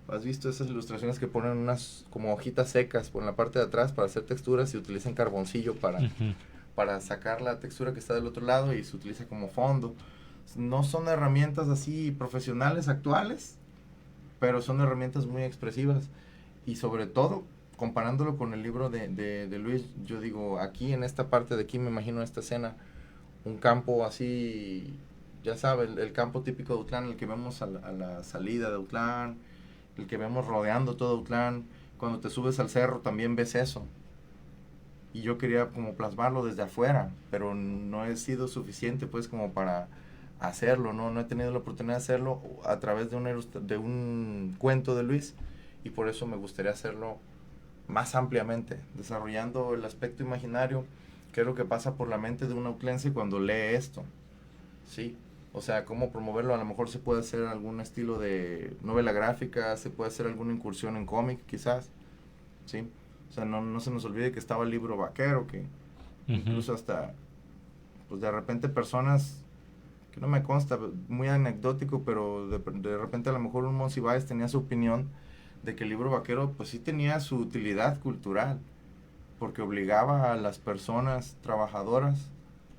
¿has visto esas ilustraciones que ponen unas como hojitas secas por la parte de atrás para hacer texturas y utilizan carboncillo para sacar la textura que está del otro lado y se utiliza como fondo? No son herramientas así profesionales actuales, pero son herramientas muy expresivas, y sobre todo comparándolo con el libro de Luis, yo digo, aquí en esta parte de aquí me imagino esta escena, un campo así, ya sabes, el campo típico de Autlán, el que vemos a la salida de Autlán, el que vemos rodeando todo Autlán. Cuando te subes al cerro también ves eso, y yo quería como plasmarlo desde afuera, pero no he sido suficiente pues como para hacerlo, no he tenido la oportunidad de hacerlo a través de un cuento de Luis, y por eso me gustaría hacerlo más ampliamente, desarrollando el aspecto imaginario, qué es lo que pasa por la mente de un autlense cuando lee esto, ¿sí? O sea, cómo promoverlo. A lo mejor se puede hacer algún estilo de novela gráfica, se puede hacer alguna incursión en cómic, quizás, ¿sí? O sea, no se nos olvide que estaba el libro vaquero, que incluso hasta, pues de repente personas, que no me consta, muy anecdótico, pero de repente a lo mejor un Monsiváis tenía su opinión de que el libro vaquero, pues sí tenía su utilidad cultural, porque obligaba a las personas trabajadoras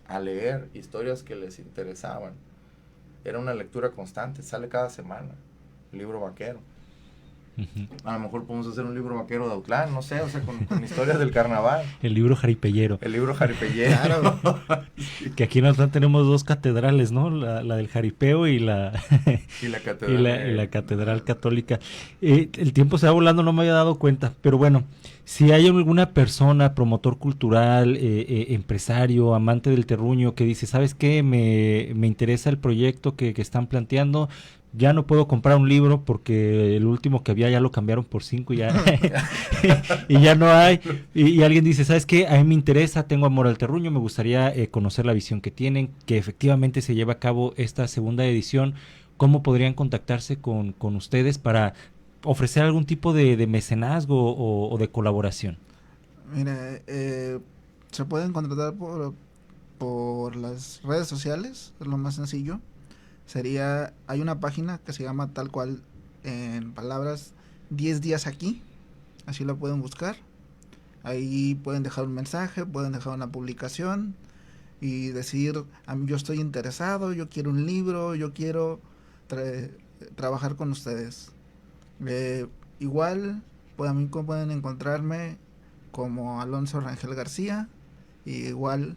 a leer historias que les interesaban. Era una lectura constante, sale cada semana el libro vaquero. A lo mejor podemos hacer un libro vaquero de Autlán, no sé, o sea, con historias del carnaval. El libro jaripellero. El libro jaripellero. Claro. Que aquí en Autlán tenemos 2 catedrales, ¿no? La del jaripeo y la catedral, y la catedral católica. El tiempo se va volando, no me había dado cuenta, pero bueno, si hay alguna persona, promotor cultural, empresario, amante del terruño, que dice, ¿sabes qué? Me interesa el proyecto que están planteando. Ya no puedo comprar un libro porque el último que había ya lo cambiaron por 5 y ya y ya no hay. Y alguien dice, ¿sabes qué? A mí me interesa, tengo amor al terruño, me gustaría conocer la visión que tienen, que efectivamente se lleva a cabo esta segunda edición. ¿Cómo podrían contactarse con ustedes para ofrecer algún tipo de mecenazgo o de colaboración? Mira, se pueden contratar por las redes sociales, es lo más sencillo. Hay una página que se llama tal cual, en palabras, 10 días aquí, así la pueden buscar. Ahí pueden dejar un mensaje, pueden dejar una publicación y decir, yo estoy interesado, yo quiero un libro, yo quiero trabajar con ustedes. Igual, a mí pueden encontrarme como Alonso Rangel García, y igual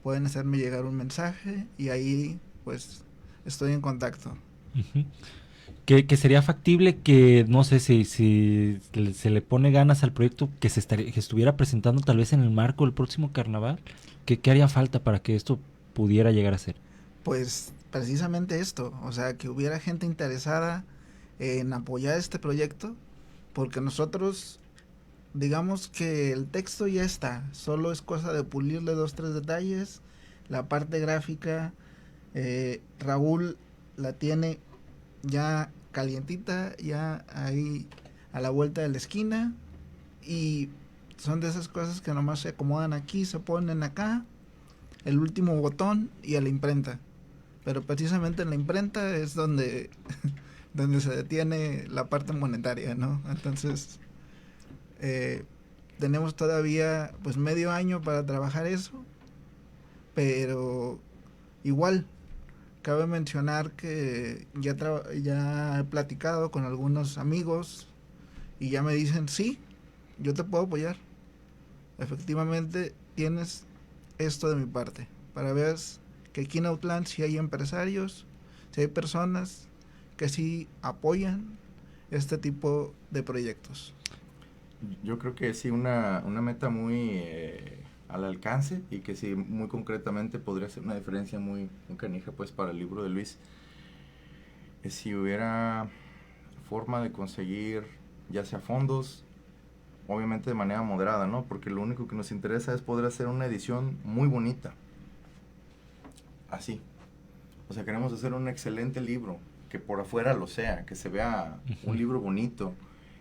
pueden hacerme llegar un mensaje y ahí pues estoy en contacto. Que sería factible que, no sé, si se le pone ganas al proyecto, que que estuviera presentando tal vez en el marco del próximo carnaval. ¿Qué haría falta para que esto pudiera llegar a ser? Pues precisamente esto, o sea, que hubiera gente interesada en apoyar este proyecto, porque nosotros, digamos que el texto ya está, solo es cosa de pulirle 2-3 detalles. La parte gráfica, Raúl la tiene ya calientita, ya ahí a la vuelta de la esquina, y son de esas cosas que nomás se acomodan aquí, se ponen acá, el último botón y a la imprenta. Pero precisamente en la imprenta es donde se detiene la parte monetaria, ¿no? Entonces tenemos todavía pues medio año para trabajar eso, pero igual cabe mencionar que ya he platicado con algunos amigos y ya me dicen, sí, yo te puedo apoyar. Efectivamente, tienes esto de mi parte, para ver que aquí en Autlán sí hay empresarios, sí hay personas que sí apoyan este tipo de proyectos. Yo creo que sí, una meta muy al alcance, y que sí, muy concretamente podría ser una diferencia muy canija pues para el libro de Luis. Si hubiera forma de conseguir ya sea fondos, obviamente de manera moderada, ¿no? Porque lo único que nos interesa es poder hacer una edición muy bonita, así. O sea, queremos hacer un excelente libro, que por afuera lo sea, que se vea un libro bonito,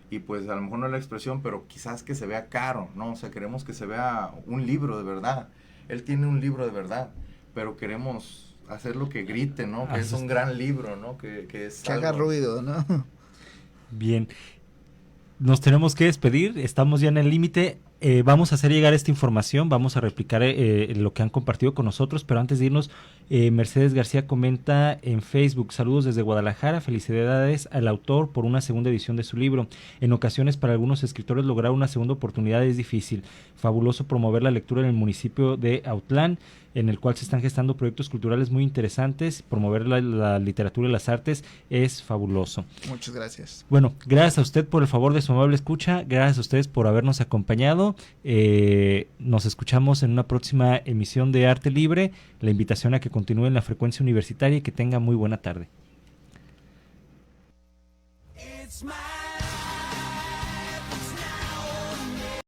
y pues a lo mejor no es la expresión, pero quizás que se vea caro, ¿no? O sea, queremos que se vea un libro de verdad. Él tiene un libro de verdad, pero queremos hacerlo que grite, ¿no? Que es un gran libro, ¿no? Que haga ruido, ¿no? Bien. Nos tenemos que despedir, estamos ya en el límite. Vamos a hacer llegar esta información, vamos a replicar lo que han compartido con nosotros, pero antes de irnos, Mercedes García comenta en Facebook: saludos desde Guadalajara, felicidades al autor por una segunda edición de su libro. En ocasiones para algunos escritores lograr una segunda oportunidad es difícil. Fabuloso promover la lectura en el municipio de Autlán, en el cual se están gestando proyectos culturales muy interesantes. Promover la literatura y las artes es fabuloso. Muchas gracias. Bueno, gracias a usted por el favor de su amable escucha, gracias a ustedes por habernos acompañado. Nos escuchamos en una próxima emisión de Arte Libre. La invitación a que continúe en la frecuencia universitaria y que tenga muy buena tarde. It's my